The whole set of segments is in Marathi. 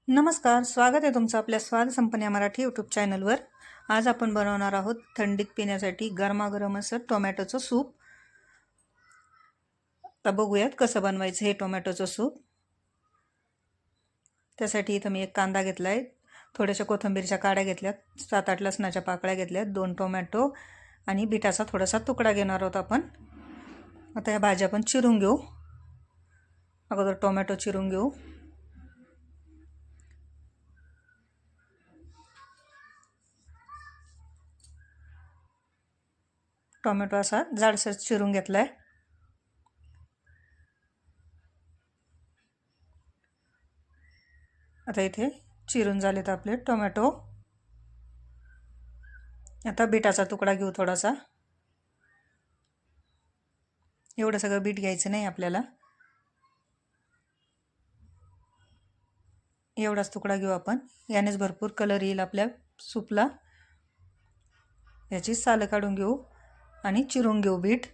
नमस्कार, स्वागत आहे तुमचं आपल्या स्वाद संपन्न या मराठी यूट्यूब चॅनलवर. आज आपण बनवणार आहोत थंडीत पिण्यासाठी गरमागरम असं टोमॅटोचं सूप. आता बघूयात कसं बनवायचं हे टोमॅटोचं सूप. त्यासाठी इथं मी एक कांदा घेतला आहे, थोड्याशा कोथिंबीरच्या काड्या घेतल्यात, 7-8 लसणाच्या पाकळ्या घेतल्यात, 2 टोमॅटो आणि बीटाचा थोडासा तुकडा घेणार आहोत आपण. आता ह्या भाज्या आपण चिरून घेऊ. अगोदर टोमॅटो चिरून घेऊ. टोमॅटो असा जाडसर चिरून घेतला आहे. आता इथे चिरून झालेत आपले टोमॅटो. आता बीटाचा तुकडा घेऊ थोडासा. एवढं सगळं बीट घ्यायचं नाही आपल्याला, एवढाच तुकडा घेऊ आपण. यानेच भरपूर कलर येईल आपल्या सूपला. याची सालं काढून घेऊ आणि चिरून घेऊ बीट.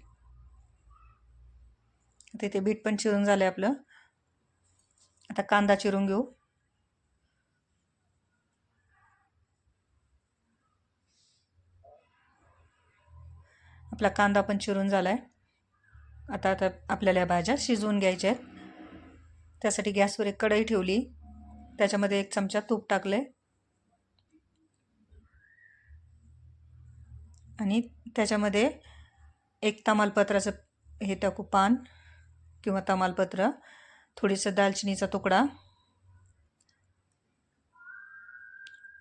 आता इथे बीट पण चिरून झालं आपलं. आता कांदा चिरून घेऊ. आपला कांदा पण चिरून झाला आहे. आता आपल्याला या भाज्या शिजवून घ्यायच्या आहेत. त्यासाठी गॅसवर एक कढई ठेवली, त्याच्यामध्ये 1 चमचा तूप टाकले आणि त्याच्यामध्ये 1 तमालपत्राचं हे टाकू, पान किंवा तमालपत्र, थोडीसं दालचिनीचा तुकडा,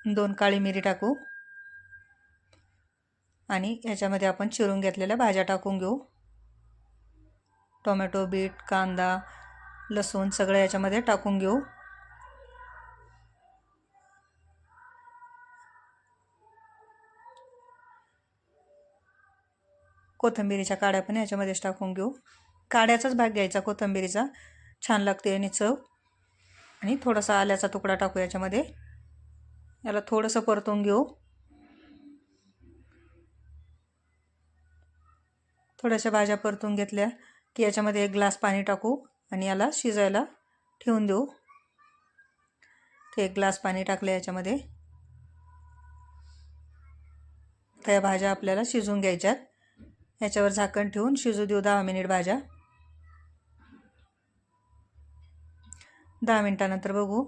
2 काळी मिरी टाकू आणि याच्यामध्ये आपण चिरून घेतलेल्या भाज्या टाकून घेऊ. टोमॅटो, बीट, कांदा, लसूण सगळं याच्यामध्ये टाकून घेऊ. कोथिंबीरीच्या काड्या पण याच्यामध्येच टाकून घेऊ. काड्याचाच भाग घ्यायचा कोथिंबीरीचा, छान लागते आणि चव. आणि थोडासा आल्याचा तुकडा टाकू याच्यामध्ये. याला थोडंसं परतून घेऊ. थोड्याशा भाज्या परतून घेतल्या की याच्यामध्ये 1 ग्लास पाणी टाकू आणि याला शिजायला ठेवून देऊ. ते 1 ग्लास पाणी टाकलं याच्यामध्ये. त्या भाज्या आपल्याला शिजून घ्यायच्यात. याच्यावर झाकण ठेवून शिजू देऊ 10 मिनिट भाज्या. 10 मिनिटानंतर बघू.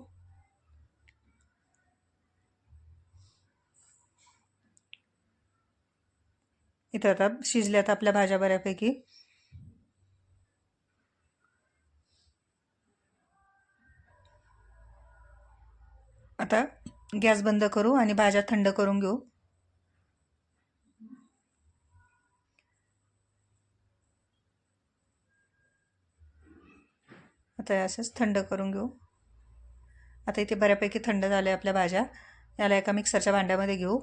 इथं आता शिजल्यात आपल्या भाज्या बऱ्यापैकी. आता गॅस बंद करू आणि भाज्या थंड करून घेऊ. आता असंच थंड करून घेऊ. आता इथे बऱ्यापैकी थंड झाल्या आपल्या भाज्या. याला एका मिक्सरच्या भांड्यामध्ये घेऊ.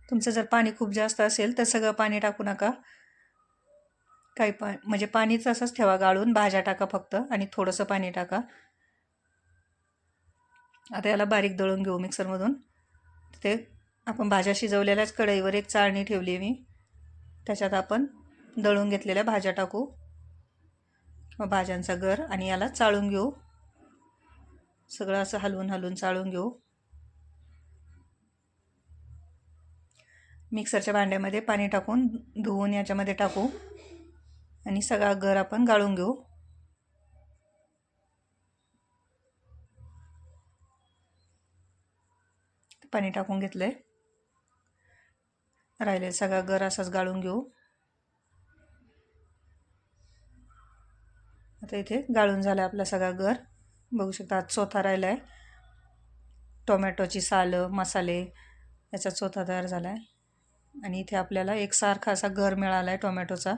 तुमचं जर पाणी खूप जास्त असेल तर सगळं पाणी टाकू नका. काही म्हणजे पाणीच असंच ठेवा गाळून. भाज्या टाका फक्त आणि थोडंसं पाणी टाका. आता याला बारीक दळून घेऊ मिक्सरमधून. ते आपण भाज्या शिजवलेल्याच कढईवर एक चाळणी ठेवली मी, त्याच्यात आपण दळून घेतलेल्या भाज्या टाकू. भाज्यांचा गर आणि याला चाळून घेऊ. सगळं असं हलवून हलवून चाळून घेऊ. मिक्सरच्या भांड्यामध्ये पाणी टाकून धुवून याच्यामध्ये टाकू आणि सगळा गर आपण गाळून घेऊ. पाणी टाकून घेतलंय. राहिले सगळा गर असाच गाळून घेऊ. आता इथे गाळून झाला आपला सगळा गर. बघू शकता आज चोथा राहिला आहे. टोमॅटोची सालं, मसाले याचा चोथा तयार झाला आहे. आणि इथे आपल्याला एकसारखा असा गर मिळाला आहे टोमॅटोचा,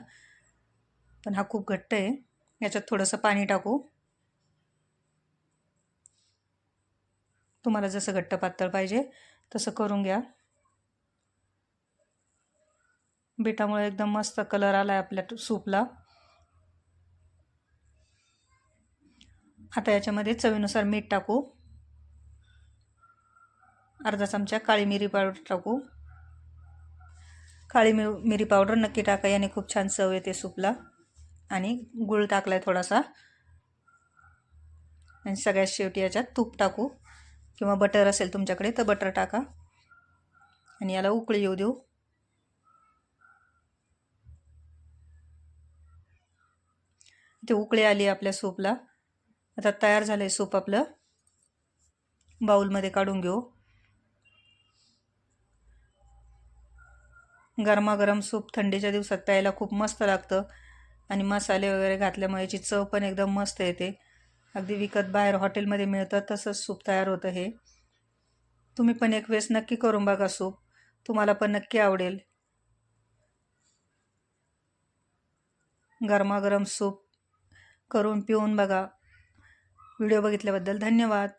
पण हा खूप घट्ट आहे. याच्यात थोडंसं पाणी टाकू. तुम्हाला जसं घट्ट पातळ पाहिजे तसं करून घ्या. बीटामुळे एकदम मस्त कलर आला आहे आपल्या सूपला. आता याच्यामध्ये चवीनुसार मीठ टाकू. अर्धा चमचा काळी मिरी पावडर टाकू. काळी मिरी पावडर नक्की टाका, याने खूप छान चव येते सूपला. आणि गूळ टाकला आहे थोडासा. आणि सगळ्यात शेवटी याच्यात तूप टाकू, किंवा बटर असेल तुमच्याकडे तर बटर टाका. आणि याला उकळी येऊ देऊ. इथे उकळी आली आपल्या सूपला. आता तयार झालं आहे सूप आपलं. बाऊलमध्ये काढून घेऊ. गरमागरम सूप थंडीच्या दिवसात प्यायला खूप मस्त लागतं. आणि मसाले वगैरे घातल्यामुळे याची चव पण एकदम मस्त येते. अगदी विकत बाहेर हॉटेलमध्ये मिळतं तसंच सूप तयार होतं हे. तुम्ही पण एक वेळेस नक्की करून बघा सूप, तुम्हाला पण नक्की आवडेल. गरमागरम सूप करून पिऊन बघा. व्हिडिओ बघितल्याबद्दल धन्यवाद.